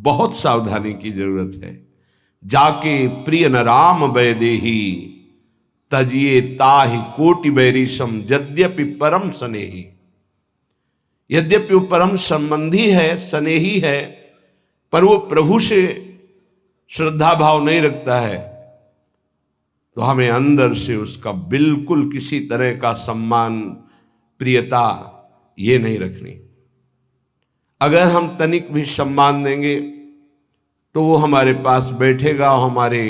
बहुत सावधानी की जरूरत है। जाके प्रिय न राम वैदेही, तजिए ताहि कोटि बैरिशम, यद्यपि परम स्नेही। यद्यपि वो परम संबंधी है, स्नेही है, पर वो प्रभु से श्रद्धा भाव नहीं रखता है, तो हमें अंदर से उसका बिल्कुल किसी तरह का सम्मान, प्रियता ये नहीं रखनी। अगर हम तनिक भी सम्मान देंगे तो वो हमारे पास बैठेगा, हमारे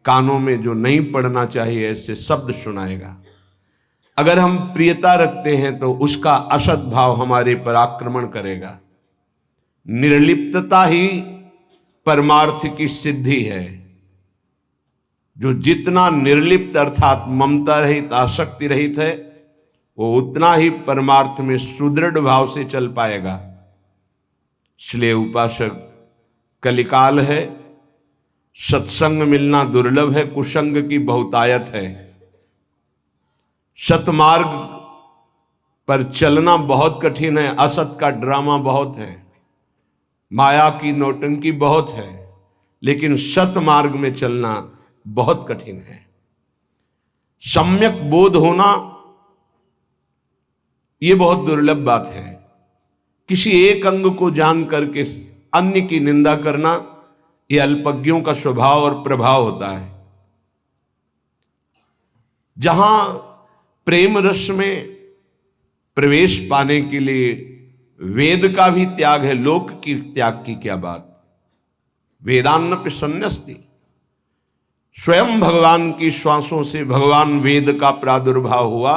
कानों में जो नहीं पड़ना चाहिए ऐसे शब्द सुनाएगा। अगर हम प्रियता रखते हैं तो उसका असद भाव हमारे पर आक्रमण करेगा। निर्लिप्तता ही परमार्थ की सिद्धि है। जो जितना निर्लिप्त अर्थात ममता रहित, आसक्ति रहित है, वो उतना ही परमार्थ में सुदृढ़ भाव से चल पाएगा। इसलिए उपासक, कलिकाल है, सत्संग मिलना दुर्लभ है, कुसंग की बहुतायत है। सतमार्ग पर चलना बहुत कठिन है, असत का ड्रामा बहुत है, माया की नौटंकी बहुत है, लेकिन सतमार्ग में चलना बहुत कठिन है। सम्यक बोध होना यह बहुत दुर्लभ बात है। किसी एक अंग को जान करके अन्य की निंदा करना, यह अल्पज्ञों का स्वभाव और प्रभाव होता है। जहां प्रेम रस में प्रवेश पाने के लिए वेद का भी त्याग है, लोक की त्याग की क्या बात। वेदान्न संन्यस्ति, स्वयं भगवान की श्वासों से भगवान वेद का प्रादुर्भाव हुआ।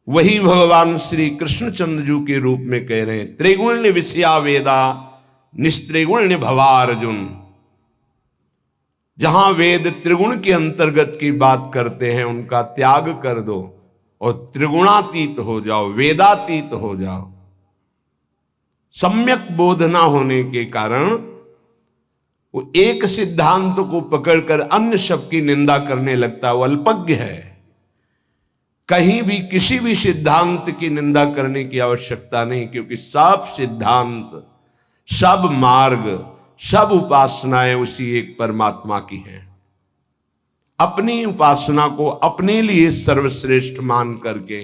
वही भगवान श्री कृष्णचंद्र जी के रूप में कह रहे हैं, त्रिगुण्य विषया वेदा निस्त्रिगुण्य भवा अर्जुन। जहां वेद त्रिगुण के अंतर्गत की बात करते हैं, उनका त्याग कर दो और त्रिगुणातीत हो जाओ, वेदातीत हो जाओ। सम्यक बोध ना होने के कारण वो एक सिद्धांत को पकड़कर अन्य सब की निंदा करने लगता है, वो अल्पज्ञ है। कहीं भी किसी भी सिद्धांत की निंदा करने की आवश्यकता नहीं, क्योंकि सब सिद्धांत, सब मार्ग, सब उपासनाएं उसी एक परमात्मा की हैं। अपनी उपासना को अपने लिए सर्वश्रेष्ठ मान करके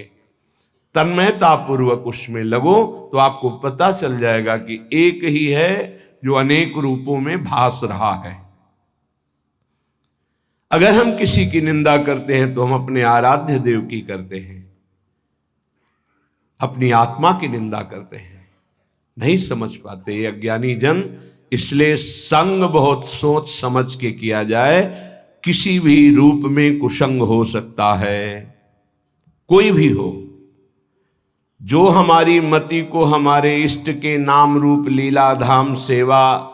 तन्मयता पूर्वक उसमें लगो, तो आपको पता चल जाएगा कि एक ही है जो अनेक रूपों में भास रहा है। अगर हम किसी की निंदा करते हैं तो हम अपने आराध्य देव की करते हैं, अपनी आत्मा की निंदा करते हैं। नहीं समझ पाते ये अज्ञानी जन। इसलिए संग बहुत सोच समझ के किया जाए। किसी भी रूप में कुसंग हो सकता है, कोई भी हो। जो हमारी मति को हमारे इष्ट के नाम रूप लीला धाम सेवा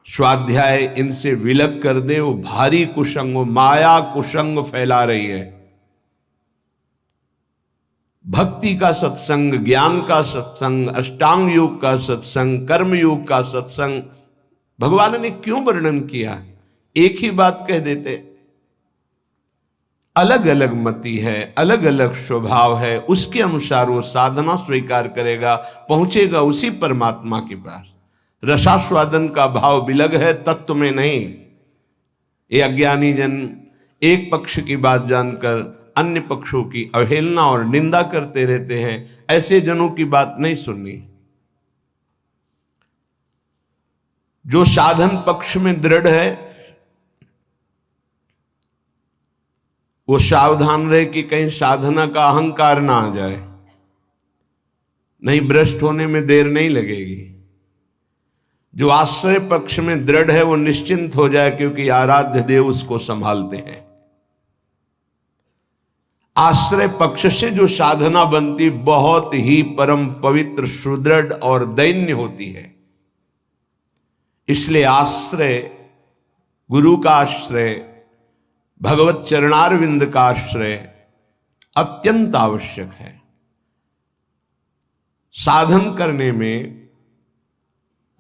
स्वाध्याय इनसे विलग कर दे, वो भारी कुसंग, माया कुसंग फैला रही है। भक्ति का सत्संग, ज्ञान का सत्संग, अष्टांग योग का सत्संग, कर्म योग का सत्संग भगवान ने क्यों वर्णन किया? एक ही बात कह देते। अलग अलग मति है, अलग अलग स्वभाव है, उसके अनुसार वो साधना स्वीकार करेगा, पहुंचेगा उसी परमात्मा के पास। रसास्वादन का भाव विलग है, तत्व में नहीं। ये अज्ञानी जन एक पक्ष की बात जानकर अन्य पक्षों की अवहेलना और निंदा करते रहते हैं। ऐसे जनों की बात नहीं सुननी। जो साधन पक्ष में दृढ़ है वो सावधान रहे कि कहीं साधना का अहंकार ना आ जाए, नहीं भ्रष्ट होने में देर नहीं लगेगी। जो आश्रय पक्ष में दृढ़ है वो निश्चिंत हो जाए, क्योंकि आराध्य देव उसको संभालते हैं। आश्रय पक्ष से जो साधना बनती बहुत ही परम पवित्र, सुदृढ़ और दैन्य होती है। इसलिए आश्रय, गुरु का आश्रय, भगवत चरणारविंद का आश्रय अत्यंत आवश्यक है। साधन करने में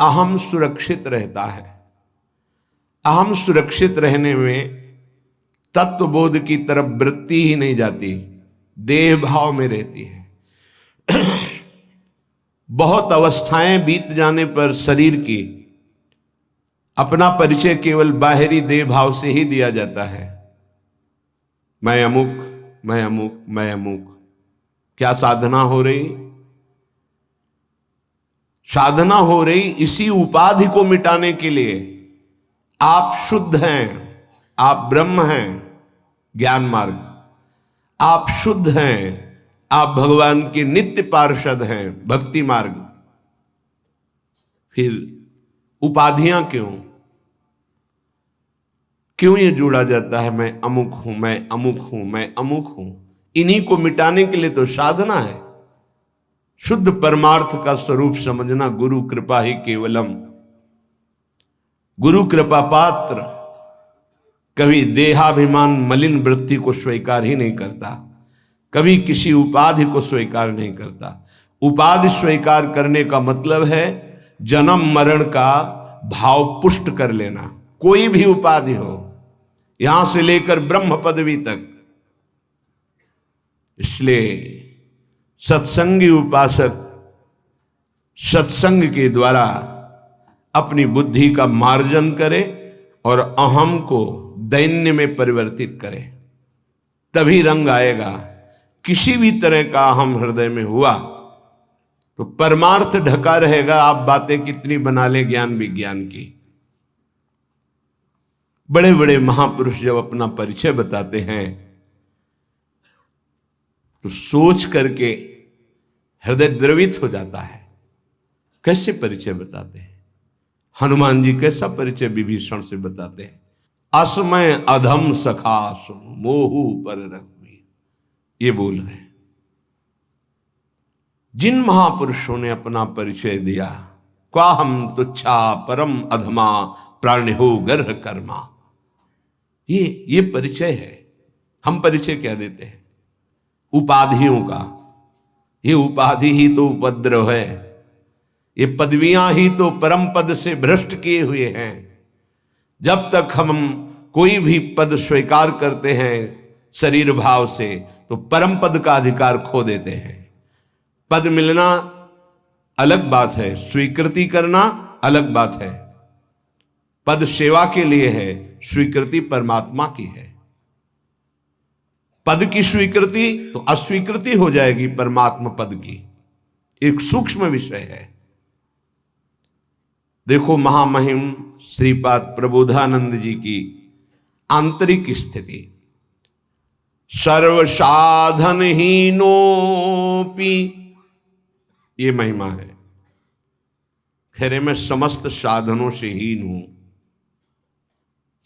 अहम सुरक्षित रहता है। अहम सुरक्षित रहने में तत्वबोध की तरफ वृत्ति ही नहीं जाती, देह भाव में रहती है। बहुत अवस्थाएं बीत जाने पर शरीर की अपना परिचय केवल बाहरी देह भाव से ही दिया जाता है। मैं अमुक, मैं अमुक, मैं अमुक। क्या साधना हो रही? साधना हो रही इसी उपाधि को मिटाने के लिए। आप शुद्ध हैं, आप ब्रह्म हैं, ज्ञान मार्ग। आप शुद्ध हैं, आप भगवान के नित्य पार्षद हैं, भक्ति मार्ग। फिर उपाधियां क्यों? क्यों ये जोड़ा जाता है? मैं अमुक हूं, मैं अमुक हूं, मैं अमुक हूं। इन्हीं को मिटाने के लिए तो साधना है। शुद्ध परमार्थ का स्वरूप समझना गुरु कृपा ही केवलम। गुरु कृपा पात्र कभी देहाभिमान मलिन वृत्ति को स्वीकार ही नहीं करता, कभी किसी उपाधि को स्वीकार नहीं करता। उपाधि स्वीकार करने का मतलब है जन्म मरण का भाव पुष्ट कर लेना। कोई भी उपाधि हो, यहां से लेकर ब्रह्म पदवी तक। इसलिए सत्संगी उपासक सत्संग के द्वारा अपनी बुद्धि का मार्जन करे और अहम को दैन्य में परिवर्तित करे, तभी रंग आएगा। किसी भी तरह का अहम हृदय में हुआ तो परमार्थ ढका रहेगा। आप बातें कितनी बना ले ज्ञान विज्ञान की। बड़े बड़े महापुरुष जब अपना परिचय बताते हैं तो सोच करके हृदय द्रवित हो जाता है। कैसे परिचय बताते हैं? हनुमान जी कैसा परिचय विभीषण से बताते हैं? असमय अधम सखा सुन मोहु पर रघुवीर, ये बोल रहे हैं। जिन महापुरुषों ने अपना परिचय दिया, क्वा हम तुच्छा परम अधमा प्राणिहो गर्ह कर्मा, ये परिचय है। हम परिचय क्या देते हैं? उपाधियों का। ये उपाधि ही तो उपद्रव है, ये पदवियां ही तो परम पद से भ्रष्ट किए हुए हैं। जब तक हम कोई भी पद स्वीकार करते हैं शरीर भाव से, तो परम पद का अधिकार खो देते हैं। पद मिलना अलग बात है, स्वीकृति करना अलग बात है। पद सेवा के लिए है, स्वीकृति परमात्मा की है। पद की स्वीकृति तो अस्वीकृति हो जाएगी परमात्मा पद की। एक सूक्ष्म विषय है। देखो महामहिम श्रीपाद प्रबोधानंद जी की आंतरिक स्थिति। सर्व साधन हीनोपि, ये महिमा है। खैरे मैं समस्त साधनों से हीन हूं।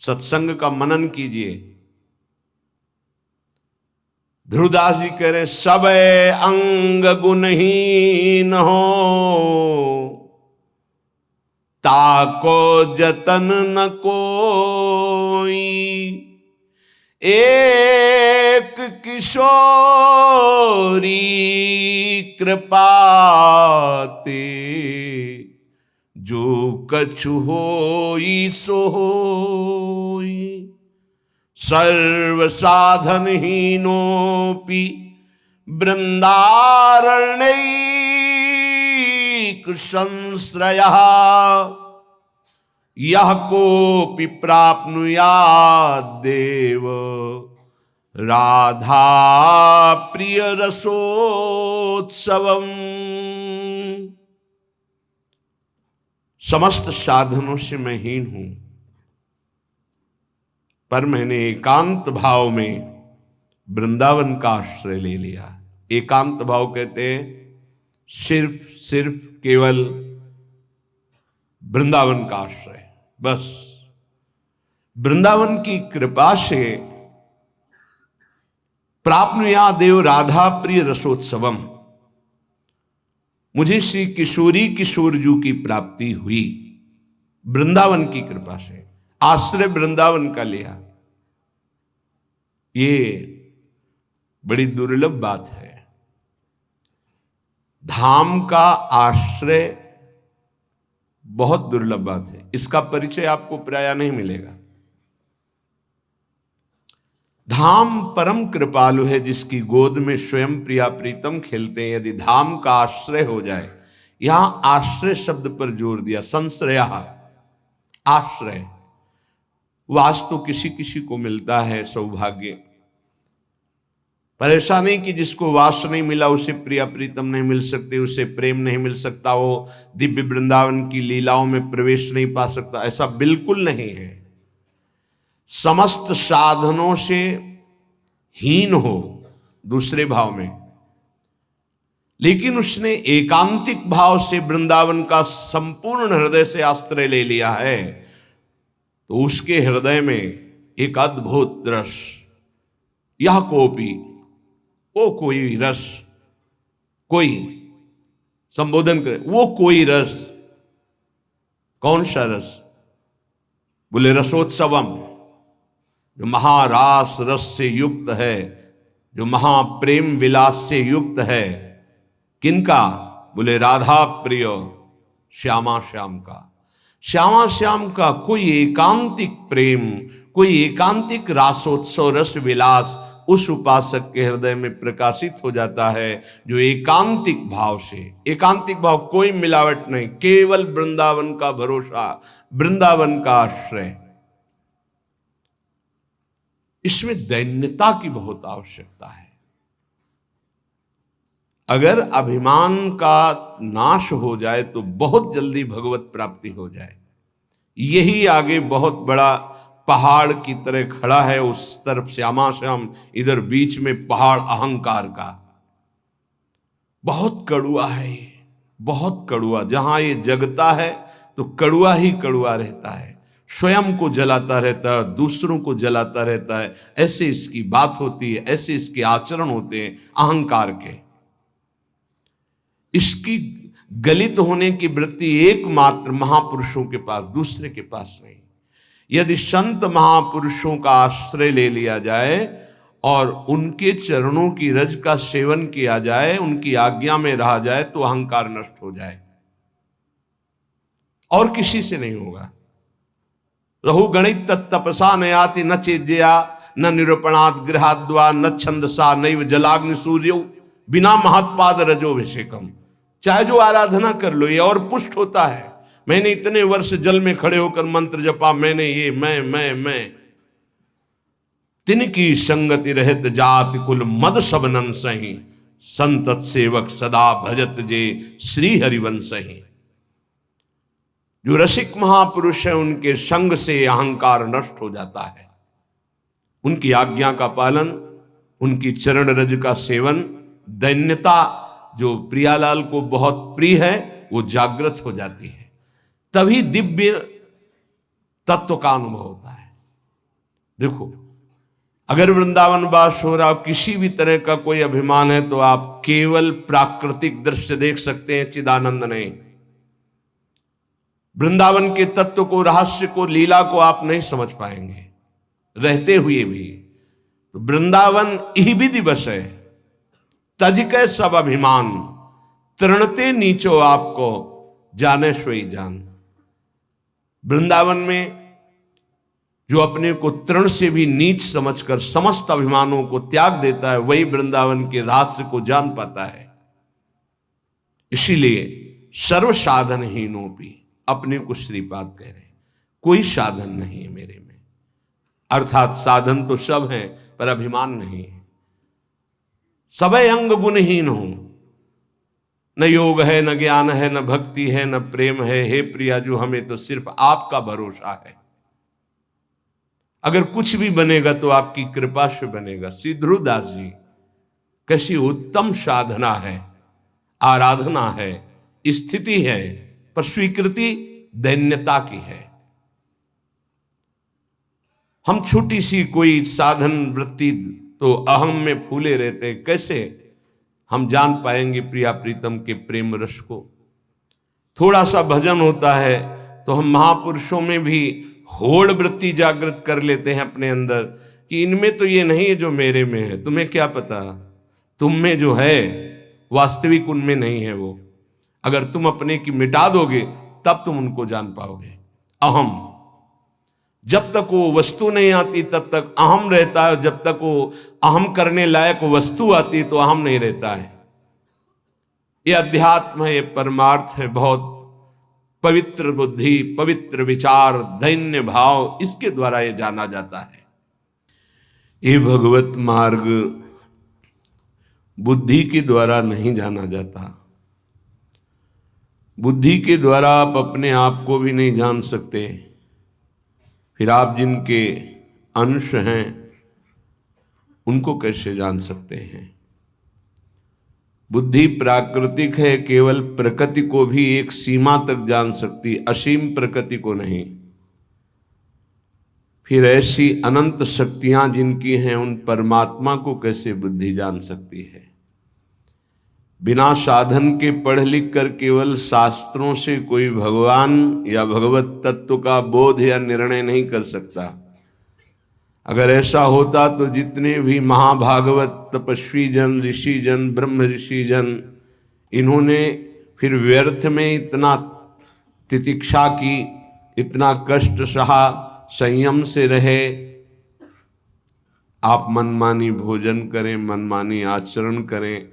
सत्संग का मनन कीजिए। ध्रुवदास जी कह रहे सब अंग गुणहीन हो, ताको जतन न कोई। एक किशोरी कृपाते, जो कछु होई सो होई। सर्व साधन हीनोपि वृंदारण्यैक संश्रयः, यह कोपि प्राप्नुयात् देव राधा प्रिय रसोत्सवम्। समस्त साधनों से मैं हीन हूं, पर मैंने एकांत भाव में वृंदावन का आश्रय ले लिया। एकांत भाव कहते हैं सिर्फ केवल वृंदावन का आश्रय। बस वृंदावन की कृपा से प्राप्नुया देव राधा प्रिय रसोत्सवम, मुझे श्री किशोरी किशोरजू की प्राप्ति हुई वृंदावन की कृपा से। आश्रय वृंदावन का लिया। ये बड़ी दुर्लभ बात है। धाम का आश्रय बहुत दुर्लभ बात है। इसका परिचय आपको प्रायः नहीं मिलेगा। धाम परम कृपालु है, जिसकी गोद में स्वयं प्रिया प्रीतम खेलते हैं। यदि धाम का आश्रय हो जाए, यहां आश्रय शब्द पर जोर दिया, संश्रया। आश्रय। वास तो किसी किसी को मिलता है सौभाग्य, पर ऐसा नहीं कि जिसको वास नहीं मिला उसे प्रिया प्रीतम नहीं मिल सकते, उसे प्रेम नहीं मिल सकता, वो दिव्य वृंदावन की लीलाओं में प्रवेश नहीं पा सकता। ऐसा बिल्कुल नहीं है। समस्त साधनों से हीन हो दूसरे भाव में, लेकिन उसने एकांतिक भाव से वृंदावन का संपूर्ण हृदय से आश्रय ले लिया है, तो उसके हृदय में एक अद्भुत रस, यह कोपी, वो कोई रस, कोई संबोधन करे, वो कोई रस। कौन सा रस? बोले रसोत्सवम, जो महारास रस से युक्त है, जो महाप्रेम विलास से युक्त है। किनका? बोले राधा प्रिय श्यामा श्याम का। श्यामा श्याम का कोई एकांतिक प्रेम, कोई एकांतिक रासोत्सव रस विलास उस उपासक के हृदय में प्रकाशित हो जाता है, जो एकांतिक भाव से, एकांतिक भाव कोई मिलावट नहीं, केवल वृंदावन का भरोसा, वृंदावन का आश्रय। इसमें दैन्यता की बहुत आवश्यकता है। अगर अभिमान का नाश हो जाए तो बहुत जल्दी भगवत प्राप्ति हो जाए। यही आगे बहुत बड़ा पहाड़ की तरह खड़ा है, उस तरफ श्यामा श्याम, इधर बीच में पहाड़ अहंकार का। बहुत कड़ुआ है ये, बहुत कड़ुआ। जहां ये जगता है तो कड़ुआ ही कड़ुआ रहता है, स्वयं को जलाता रहता है, दूसरों को जलाता रहता है। ऐसे इसकी बात होती है, ऐसे इसके आचरण होते हैं अहंकार के। इसकी गलित होने की वृत्ति एकमात्र महापुरुषों के पास, दूसरे के पास नहीं। यदि संत महापुरुषों का आश्रय ले लिया जाए और उनके चरणों की रज का सेवन किया जाए, उनकी आज्ञा में रहा जाए, तो अहंकार नष्ट हो जाए। और किसी से नहीं होगा। रहु गणित तत्तपसा नयाति न चेज्या न निरूपणात् गृहाद्वा न छंदसा नैव जलाग्नि सूर्यो बिना महत्पाद रजोभिषेकम। चाहे जो आराधना कर लो, ये और पुष्ट होता है। मैंने इतने वर्ष जल में खड़े होकर मंत्र जपा, मैंने ये मैं तिनकी संगति रहत जाति कुल मद सबनन सही, संतत सेवक सदा भजत जे श्री हरिवंश ही। जो रसिक महापुरुष है, उनके संग से अहंकार नष्ट हो जाता है। उनकी आज्ञा का पालन, उनकी चरण रज का सेवन, दैन्यता जो प्रियालाल को बहुत प्रिय है, वो जागृत हो जाती है। तभी दिव्य तत्व का अनुभव होता है। देखो, अगर वृंदावन वास हो रहा, किसी भी तरह का कोई अभिमान है, तो आप केवल प्राकृतिक दृश्य देख सकते हैं, चिदानंद नहीं। वृंदावन के तत्व को, रहस्य को, लीला को आप नहीं समझ पाएंगे रहते हुए भी। तो वृंदावन इहि दिवस है, तज के सब अभिमान, तृणते नीचो आपको जाने सोई जान। वृंदावन में जो अपने को तृण से भी नीच समझकर समस्त अभिमानों को त्याग देता है, वही वृंदावन के रहस्य को जान पाता है। इसीलिए सर्व साधनहीनोपि, अपने को श्रीपाद कह रहे, कोई साधन नहीं है मेरे में। अर्थात साधन तो सब है, पर अभिमान नहीं है। सबे अंग गुणहीन हो, न योग है, न ज्ञान है, न भक्ति है, न प्रेम है। हे प्रिया, जो हमें तो सिर्फ आपका भरोसा है। अगर कुछ भी बनेगा तो आपकी कृपा से बनेगा। श्री ध्रुवदास जी, कैसी उत्तम साधना है, आराधना है, स्थिति है, पर स्वीकृति दैन्यता की है। हम छोटी सी कोई साधन वृत्ति तो अहम में फूले रहते, कैसे हम जान पाएंगे प्रिया प्रीतम के प्रेम रस को? थोड़ा सा भजन होता है तो हम महापुरुषों में भी होड़ वृत्ति जागृत कर लेते हैं अपने अंदर, कि इनमें तो ये नहीं है जो मेरे में है। तुम्हें क्या पता, तुम में जो है वास्तविक उनमें नहीं है वो। अगर तुम अपने की मिटा दोगे तब तुम उनको जान पाओगे। अहम, जब तक वो वस्तु नहीं आती तब तक अहम रहता है, जब तक वो अहम करने लायक वस्तु आती तो अहम नहीं रहता है। ये अध्यात्म है, ये परमार्थ है, बहुत पवित्र बुद्धि, पवित्र विचार, दैन्य भाव, इसके द्वारा ये जाना जाता है। ये भगवत मार्ग बुद्धि के द्वारा नहीं जाना जाता। बुद्धि के द्वारा आप अपने आप को भी नहीं जान सकते, फिर आप जिनके अंश हैं उनको कैसे जान सकते हैं। बुद्धि प्राकृतिक है, केवल प्रकृति को भी एक सीमा तक जान सकती, असीम प्रकृति को नहीं। फिर ऐसी अनंत शक्तियां जिनकी हैं उन परमात्मा को कैसे बुद्धि जान सकती है। बिना साधन के पढ़ लिख कर केवल शास्त्रों से कोई भगवान या भगवत तत्व का बोध या निर्णय नहीं कर सकता। अगर ऐसा होता तो जितने भी महाभागवत, तपस्वी जन, ऋषि जन, ब्रह्म ऋषि जन, इन्होंने फिर व्यर्थ में इतना तितिक्षा की, इतना कष्ट सहा, संयम से रहे। आप मनमानी भोजन करें, मनमानी आचरण करें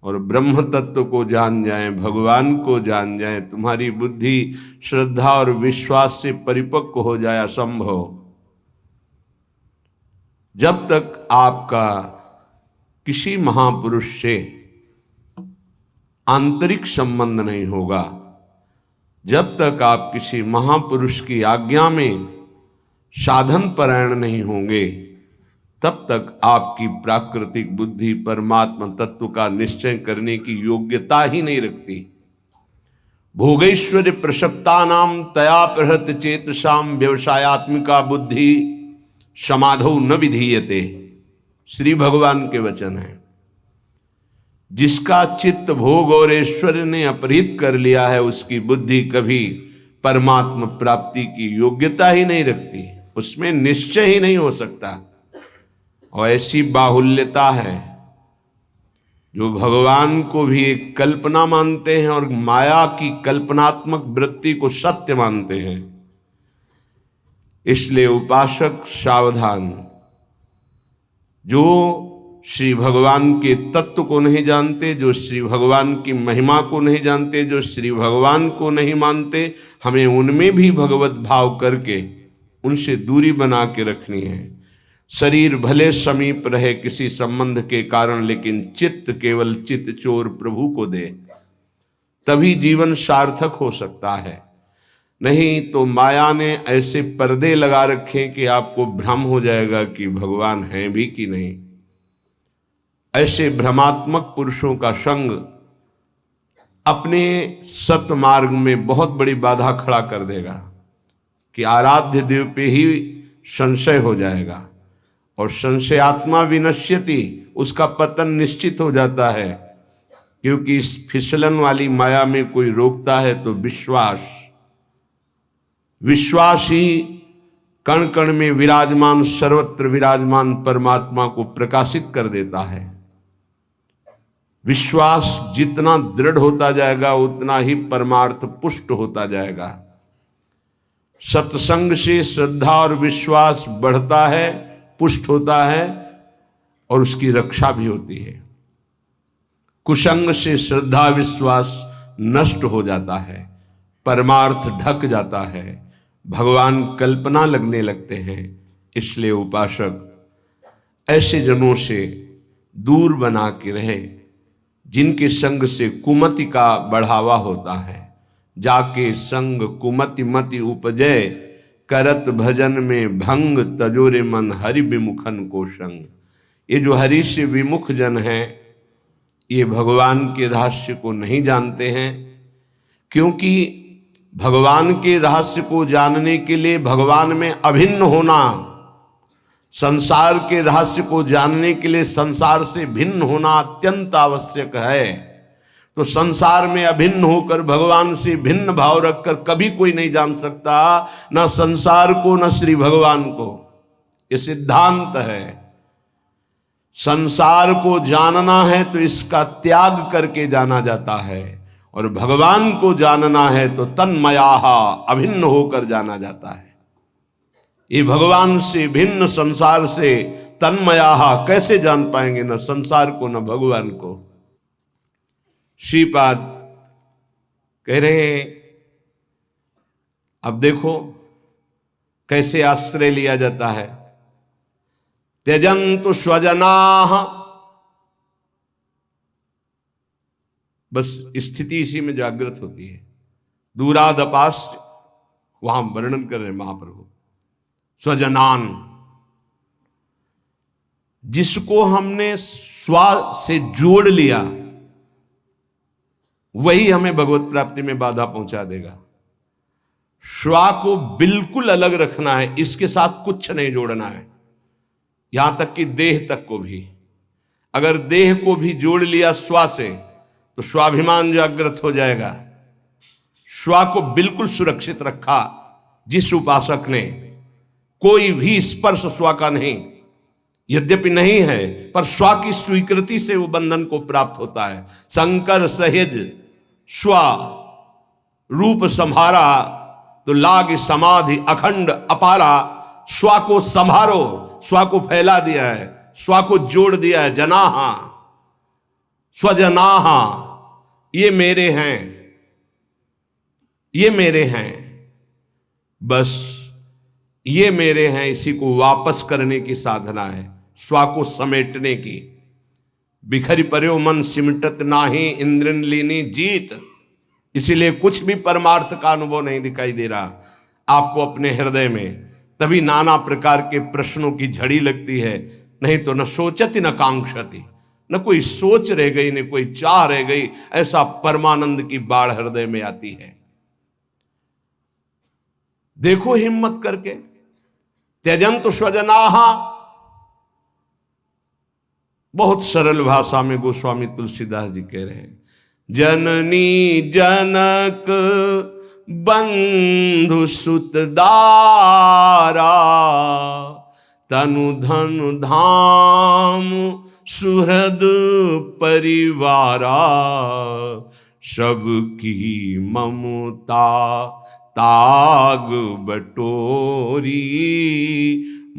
और ब्रह्म तत्व को जान जाएं, भगवान को जान जाएं, तुम्हारी बुद्धि श्रद्धा और विश्वास से परिपक्व हो जाए, असंभव। जब तक आपका किसी महापुरुष से आंतरिक संबंध नहीं होगा, जब तक आप किसी महापुरुष की आज्ञा में साधन परायण नहीं होंगे, तब तक आपकी प्राकृतिक बुद्धि परमात्मा तत्व का निश्चय करने की योग्यता ही नहीं रखती। भोगैश्वर्य प्रसक्तानाम तया प्रहृत चेतसाम व्यवसायात्मिका बुद्धि समाधौ न विधीयते, श्री भगवान के वचन है। जिसका चित्त भोग और ऐश्वर्य ने अपहृत कर लिया है, उसकी बुद्धि कभी परमात्मा प्राप्ति की योग्यता ही नहीं रखती, उसमें निश्चय ही नहीं हो सकता। और ऐसी बाहुल्यता है जो भगवान को भी एक कल्पना मानते हैं और माया की कल्पनात्मक वृत्ति को सत्य मानते हैं। इसलिए उपासक सावधान। जो श्री भगवान के तत्व को नहीं जानते, जो श्री भगवान की महिमा को नहीं जानते, जो श्री भगवान को नहीं मानते, हमें उनमें भी भगवत भाव करके उनसे दूरी बना के रखनी है। शरीर भले समीप रहे किसी संबंध के कारण, लेकिन चित्त केवल चित्त चोर प्रभु को दे, तभी जीवन सार्थक हो सकता है। नहीं तो माया ने ऐसे पर्दे लगा रखे कि आपको भ्रम हो जाएगा कि भगवान हैं भी कि नहीं। ऐसे भ्रमात्मक पुरुषों का संग अपने सतमार्ग में बहुत बड़ी बाधा खड़ा कर देगा कि आराध्य देव पे ही संशय हो जाएगा, और संशयात्मा विनश्यति, उसका पतन निश्चित हो जाता है। क्योंकि इस फिसलन वाली माया में कोई रोकता है तो विश्वास ही कण कण में विराजमान, सर्वत्र विराजमान परमात्मा को प्रकाशित कर देता है। विश्वास जितना दृढ़ होता जाएगा उतना ही परमार्थ पुष्ट होता जाएगा। सत्संग से श्रद्धा और विश्वास बढ़ता है, पुष्ट होता है और उसकी रक्षा भी होती है। कुसंग से श्रद्धा विश्वास नष्ट हो जाता है, परमार्थ ढक जाता है, भगवान कल्पना लगने लगते हैं। इसलिए उपासक ऐसे जनों से दूर बना के रहे जिनके संग से कुमति का बढ़ावा होता है। जाके संग कुमति मति उपजय, करत भजन में भंग, तजोरे मन हरि विमुखन को संग। ये जो हरि से विमुख जन हैं, ये भगवान के रहस्य को नहीं जानते हैं। क्योंकि भगवान के रहस्य को जानने के लिए भगवान में अभिन्न होना, संसार के रहस्य को जानने के लिए संसार से भिन्न होना अत्यंत आवश्यक है। तो संसार में अभिन्न होकर भगवान से भिन्न भाव रखकर कभी कोई नहीं जान सकता, न संसार को न श्री भगवान को। ये सिद्धांत है। संसार को जानना है तो इसका त्याग करके जाना जाता है, और भगवान को जानना है तो तन्मयाहा, अभिन्न होकर जाना जाता है। ये भगवान से भिन्न संसार से तन्मयाहा कैसे जान पाएंगे, न संसार को न भगवान को। श्रीपाद कह रहे हैं अब देखो कैसे आश्रय लिया जाता है। त्यजन्तु स्वजनाः, बस स्थिति इसी में जागृत होती है। दूरादपास वहां वर्णन कर रहे महाप्रभु। स्वजनान, जिसको हमने स्वा से जोड़ लिया वही हमें भगवत प्राप्ति में बाधा पहुंचा देगा। श्वा को बिल्कुल अलग रखना है, इसके साथ कुछ नहीं जोड़ना है, यहां तक कि देह तक को भी। अगर देह को भी जोड़ लिया श्वा से तो स्वाभिमान जागृत हो जाएगा। श्वा को बिल्कुल सुरक्षित रखा जिस उपासक ने, कोई भी स्पर्श श्वा का नहीं, यद्यपि नहीं है पर श्वा की स्वीकृति से वो बंधन को प्राप्त होता है। शंकर सहेज श्वा रूप संहारा तो लाग समाधि अखंड अपारा। श्वा को संभारो, श्वा को फैला दिया है, श्वा को जोड़ दिया है। जनाहा स्वजनाहा, ये मेरे हैं, ये मेरे हैं, बस ये मेरे हैं। इसी को वापस करने की साधना है, स्वा को समेटने की। बिखरी पर्यो मन सिमटत नाही, इंद्रन लीनी जीत। इसीलिए कुछ भी परमार्थ का अनुभव नहीं दिखाई दे रहा आपको अपने हृदय में। तभी नाना प्रकार के प्रश्नों की झड़ी लगती है। नहीं तो न सोचती न कांक्षती, न कोई सोच रह गई न कोई चाह रह गई। ऐसा परमानंद की बाढ़ हृदय में आती है। देखो हिम्मत करके, त्यजन्तु स्वजनाः, बहुत सरल भाषा में गोस्वामी तुलसीदास जी कह रहे हैं। जननी जनक बंधु सुत दारा, तनु धन धाम सुहृद परिवारा। सबकी ममता ताग बटोरी,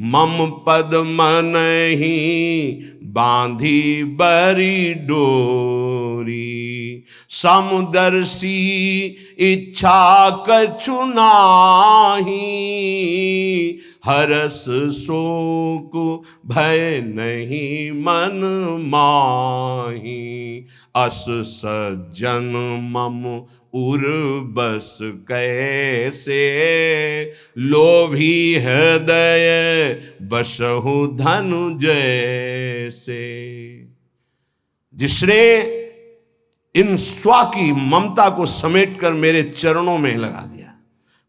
मम पद मनहि बांधी बरी डोरी। समुदर्शी इच्छा कछु नाहि, हरस शोक भय नहीं मन माही। अस सज्जन मम उर बस कैसे, लोभी हृदय बसहु धनु जैसे। जिसने इन स्वा की ममता को समेटकर मेरे चरणों में लगा दिया,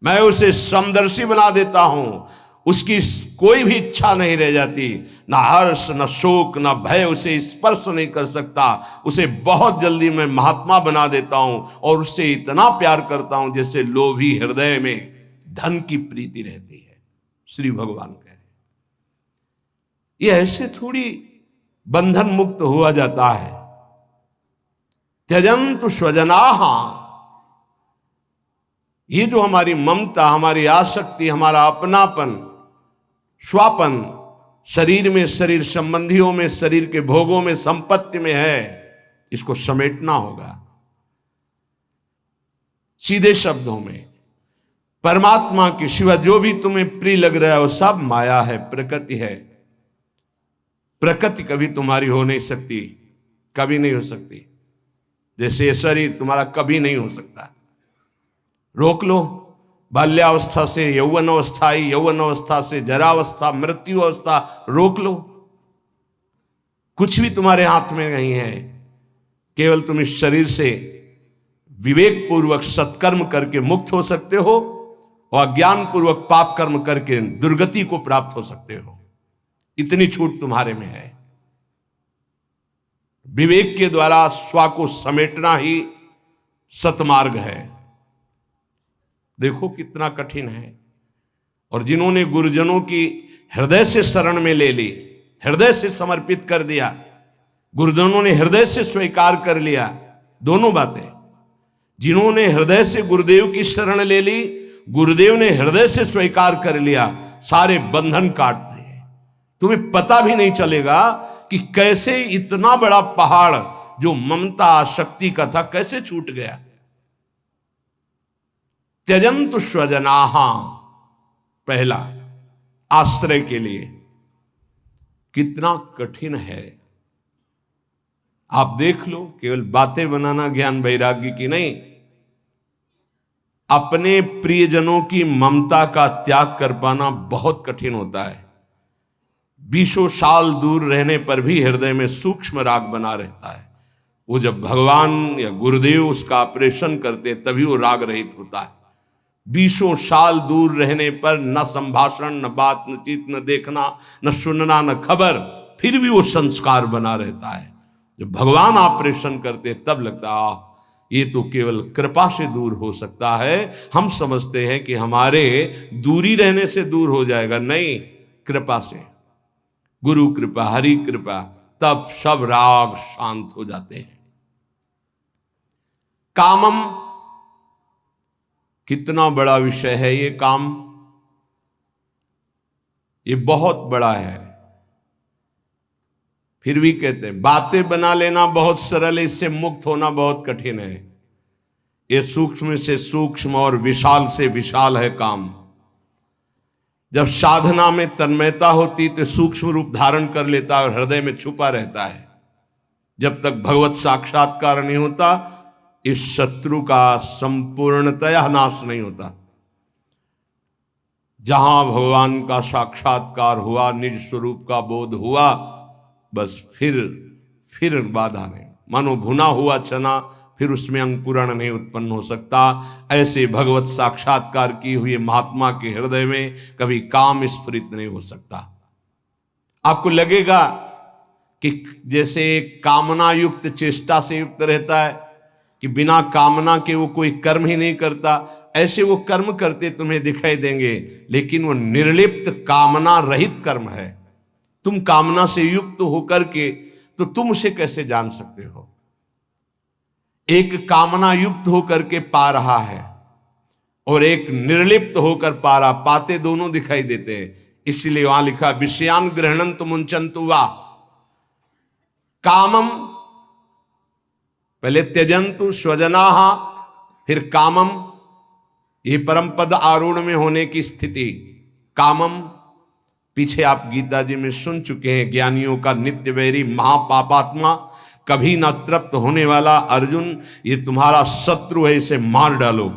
मैं उसे समदर्शी बना देता हूं। उसकी कोई भी इच्छा नहीं रह जाती, ना हर्ष न शोक न भय उसे स्पर्श नहीं कर सकता। उसे बहुत जल्दी मैं महात्मा बना देता हूं और उससे इतना प्यार करता हूं जैसे लोभी हृदय में धन की प्रीति रहती है। श्री भगवान कह रहे, ये ऐसे थोड़ी बंधन मुक्त हुआ जाता है। त्यजन्तु स्वजनाः, ये जो हमारी ममता, हमारी आसक्ति, हमारा अपनापन, स्वापन, शरीर में, शरीर संबंधियों में, शरीर के भोगों में, संपत्ति में है, इसको समेटना होगा। सीधे शब्दों में परमात्मा के सिवा जो भी तुम्हें प्रिय लग रहा है वो सब माया है, प्रकृति है। प्रकृति कभी तुम्हारी हो नहीं सकती, कभी नहीं हो सकती। जैसे ये शरीर तुम्हारा कभी नहीं हो सकता। रोक लो, बाल्यावस्था से यौवन अवस्था आई, यौवन अवस्था से जरावस्था, मृत्यु अवस्था, रोक लो। कुछ भी तुम्हारे हाथ में नहीं है। केवल तुम इस शरीर से विवेक पूर्वक सत्कर्म करके मुक्त हो सकते हो और अज्ञान पूर्वक पाप कर्म करके दुर्गति को प्राप्त हो सकते हो। इतनी छूट तुम्हारे में है। विवेक के द्वारा स्वा को समेटना ही सतमार्ग है। देखो कितना कठिन है। और जिन्होंने गुरुजनों की हृदय से शरण में ले ली, हृदय से समर्पित कर दिया, गुरुजनों ने हृदय से स्वीकार कर लिया, दोनों बातें। जिन्होंने हृदय से गुरुदेव की शरण ले ली, गुरुदेव ने हृदय से स्वीकार कर लिया, सारे बंधन काट दिए। तुम्हें पता भी नहीं चलेगा कि कैसे इतना बड़ा पहाड़ जो ममता आसक्ति का था कैसे छूट गया। त्यजंतु स्वजनाहा, पहला आश्रय के लिए। कितना कठिन है, आप देख लो। केवल बातें बनाना ज्ञान वैराग्य की नहीं, अपने प्रियजनों की ममता का त्याग कर पाना बहुत कठिन होता है। 20 साल दूर रहने पर भी हृदय में सूक्ष्म राग बना रहता है। वो जब भगवान या गुरुदेव उसका ऑपरेशन करते तभी वो राग रहित होता है। 20 साल दूर रहने पर न संभाषण, न बात, न चित, न देखना, न सुनना, न खबर, फिर भी वो संस्कार बना रहता है। जब भगवान ऑपरेशन करते तब लगता ये तो केवल कृपा से दूर हो सकता है। हम समझते हैं कि हमारे दूरी रहने से दूर हो जाएगा, नहीं, कृपा से, गुरु कृपा, हरि कृपा, तब सब राग शांत हो जाते हैं। कामम, कितना बड़ा विषय है ये काम, ये बहुत बड़ा है। फिर भी कहते हैं बातें बना लेना बहुत सरल है, इससे मुक्त होना बहुत कठिन है। ये सूक्ष्म से सूक्ष्म और विशाल से विशाल है काम। जब साधना में तन्मयता होती तो सूक्ष्म रूप धारण कर लेता है और हृदय में छुपा रहता है। जब तक भगवत साक्षात्कार नहीं होता, इस शत्रु का संपूर्णतया नाश नहीं होता। जहां भगवान का साक्षात्कार हुआ, निज स्वरूप का बोध हुआ, बस फिर बाधा नहीं। मानो भुना हुआ चना, फिर उसमें अंकुरण नहीं उत्पन्न हो सकता। ऐसे भगवत साक्षात्कार की हुई महात्मा के हृदय में कभी काम स्फुरित नहीं हो सकता। आपको लगेगा कि जैसे कामना युक्त चेष्टा से युक्त रहता है, कि बिना कामना के वो कोई कर्म ही नहीं करता, ऐसे वो कर्म करते तुम्हें दिखाई देंगे, लेकिन वो निर्लिप्त कामना रहित कर्म है। तुम कामना से युक्त होकर के तो तुम उसे कैसे जान सकते हो? एक कामना युक्त होकर के पा रहा है और एक निर्लिप्त होकर पा रहा, पाते दोनों दिखाई देते हैं। इसलिए वहां लिखा विषयान गृहणंतु मुंचन्तु वा कामम, पहले त्यजंतु स्वजनाहा, फिर कामम। ये परम पद आरूढ़ में होने की स्थिति। कामम पीछे आप गीता जी में सुन चुके हैं, ज्ञानियों का नित्य वैरी, महापापात्मा, कभी न तृप्त होने वाला अर्जुन, ये तुम्हारा शत्रु है, इसे मार डालो।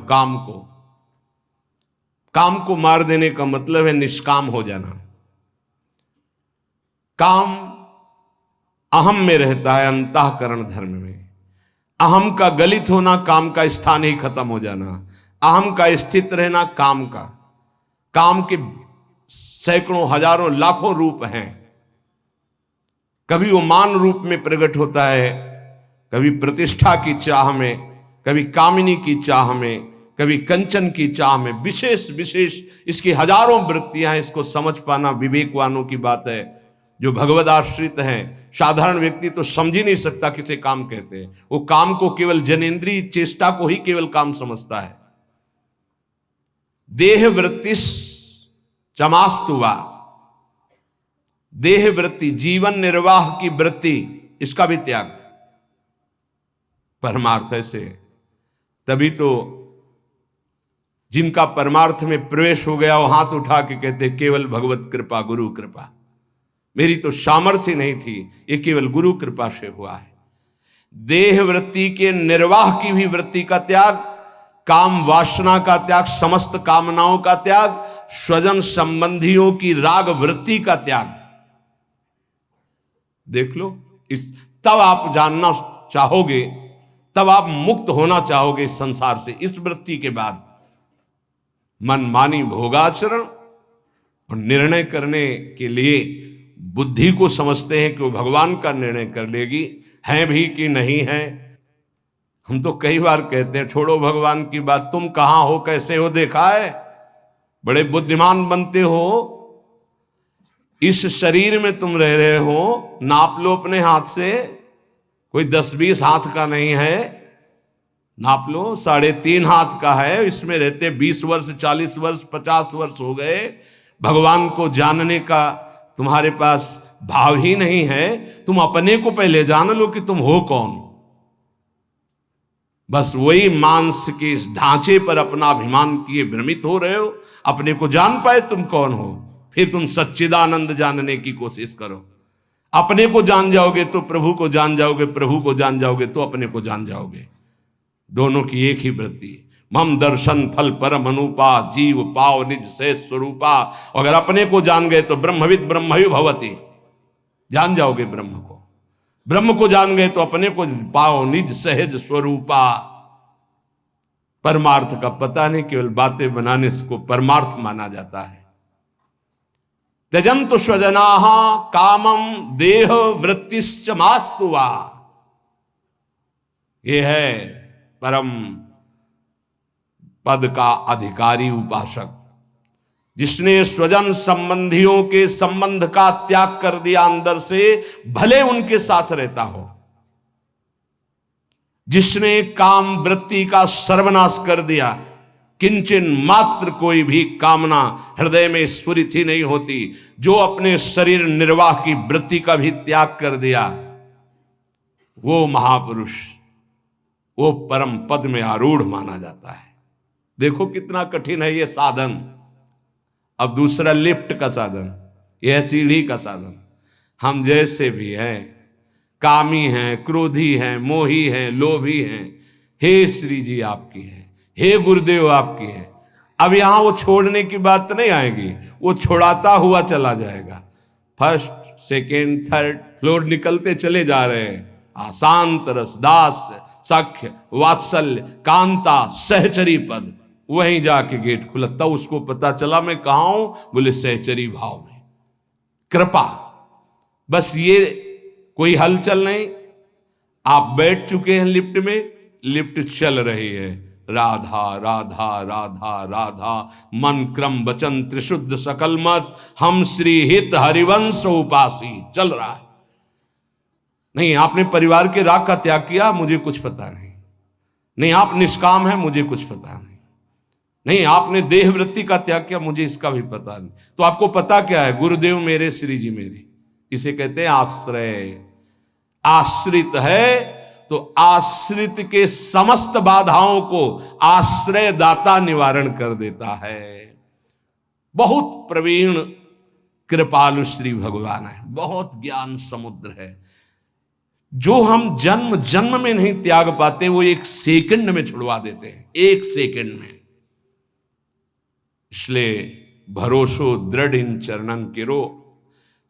काम को मार देने का मतलब है निष्काम हो जाना। काम अहम में रहता है, अंतःकरण धर्म में। अहम का गलित होना, काम का स्थान ही खत्म हो जाना। अहम का स्थित रहना, काम का। काम के सैकड़ों, हजारों, लाखों रूप हैं। कभी वो मान रूप में प्रकट होता है, कभी प्रतिष्ठा की चाह में, कभी कामिनी की चाह में, कभी कंचन की चाह में। विशेष विशेष इसकी हजारों वृत्तियां हैं। इसको समझ पाना विवेकवानों की बात है। जो भगवद आश्रित हैं, साधारण व्यक्ति तो समझ ही नहीं सकता किसे काम कहते हैं। वो काम को केवल जनेन्द्रीय चेष्टा को ही केवल काम समझता है। देह वृत्तिस चमास्तुवा, देह वृत्ति, जीवन निर्वाह की वृत्ति, इसका भी त्याग। परमार्थ ऐसे, तभी तो जिनका परमार्थ में प्रवेश हो गया वो हाथ उठा के कहते केवल भगवत कृपा, गुरु कृपा। मेरी तो सामर्थ्य नहीं थी, ये केवल गुरु कृपा से हुआ है। देह वृत्ति के निर्वाह की भी वृत्ति का त्याग, काम वासना का त्याग, समस्त कामनाओं का त्याग, स्वजन संबंधियों की राग वृत्ति का त्याग। देख लो, तब आप जानना चाहोगे, तब आप मुक्त होना चाहोगे इस संसार से। इस वृत्ति के बाद मनमानी भोगाचरण और निर्णय करने के लिए बुद्धि को समझते हैं कि वो भगवान का निर्णय कर लेगी, है भी कि नहीं है। हम तो कई बार कहते हैं छोड़ो भगवान की बात, तुम कहां हो, कैसे हो, देखा है, बड़े बुद्धिमान बनते हो। इस शरीर में तुम रह रहे हो, नाप लो अपने हाथ से, कोई 10-20 हाथ का नहीं है, नाप लो, 3.5 हाथ का है। इसमें रहते 20 वर्ष, 40 वर्ष, 50 वर्ष हो गए। भगवान को जानने का तुम्हारे पास भाव ही नहीं है। तुम अपने को पहले जान लो कि तुम हो कौन। बस वही मांस के इस ढांचे पर अपना अभिमान किए भ्रमित हो रहे हो। अपने को जान पाए तुम कौन हो, फिर तुम सच्चिदानंद जानने की कोशिश करो। अपने को जान जाओगे तो प्रभु को जान जाओगे, प्रभु को जान जाओगे तो अपने को जान जाओगे। दोनों की एक ही वृत्ति। मम दर्शन फल परम अनुपा, जीव पाव निज से स्वरूपा। अगर अपने को जान गए तो ब्रह्मविद ब्रह्मयु भवति, जान जाओगे ब्रह्म को। ब्रह्म को जान गए तो अपने को पाओ निज सहज स्वरूपा। परमार्थ का पता नहीं, केवल बातें बनाने को परमार्थ माना जाता है। त्यजंतु स्वजनाः कामम देह वृत्तिश्च मास्तुवा। ये है परम पद का अधिकारी उपासक, जिसने स्वजन संबंधियों के संबंध का त्याग कर दिया अंदर से, भले उनके साथ रहता हो। जिसने काम वृत्ति का सर्वनाश कर दिया, किंचन मात्र कोई भी कामना हृदय में स्फुरित ही नहीं होती, जो अपने शरीर निर्वाह की वृत्ति का भी त्याग कर दिया, वो महापुरुष, वो परम पद में आरूढ़ माना जाता है। देखो कितना कठिन है ये साधन। अब दूसरा लिफ्ट का साधन, यह सीढ़ी का साधन। हम जैसे भी हैं, कामी हैं, क्रोधी हैं, मोही हैं, लोभी हैं, हे श्री जी आपकी है, हे गुरुदेव आपकी है। अब यहां वो छोड़ने की बात नहीं आएगी, वो छोड़ाता हुआ चला जाएगा। फर्स्ट सेकेंड थर्ड फ्लोर निकलते चले जा रहे हैं। आशांत रस दास सख्य वात्सल्य कांता सहचरी पद, वहीं जाके गेट खुला। तब उसको पता चला मैं कहां हूं, बोले सहचरी भाव में। कृपा, बस ये कोई हलचल नहीं। आप बैठ चुके हैं लिफ्ट में, लिफ्ट चल रही है। राधा राधा राधा राधा मन क्रम वचन त्रिशुद्ध सकल मत, हम श्री हित हरिवंश उपासी, चल रहा है। नहीं आपने परिवार के राग का त्याग किया, मुझे कुछ पता नहीं। नहीं आप निष्काम है, मुझे कुछ पता नहीं। नहीं आपने देह वृत्ति का त्याग किया, मुझे इसका भी पता नहीं। तो आपको पता क्या है? गुरुदेव मेरे, श्री जी मेरे। इसे कहते हैं आश्रय। आश्रित है तो आश्रित के समस्त बाधाओं को आश्रय दाता निवारण कर देता है। बहुत प्रवीण कृपालु श्री भगवान है, बहुत ज्ञान समुद्र है। जो हम जन्म जन्म में नहीं त्याग पाते, वो एक सेकंड में छुड़वा देते हैं, एक सेकंड में। इसलिए भरोसो दृढ़ इन चरणन केरो।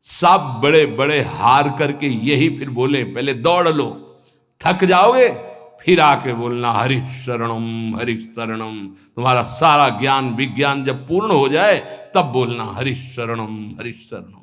सब बड़े बड़े हार करके यही फिर बोले, पहले दौड़ लो, थक जाओगे, फिर आके बोलना हरि शरणम हरि शरणम। तुम्हारा सारा ज्ञान विज्ञान जब पूर्ण हो जाए, तब बोलना हरि शरणम हरि शरणम।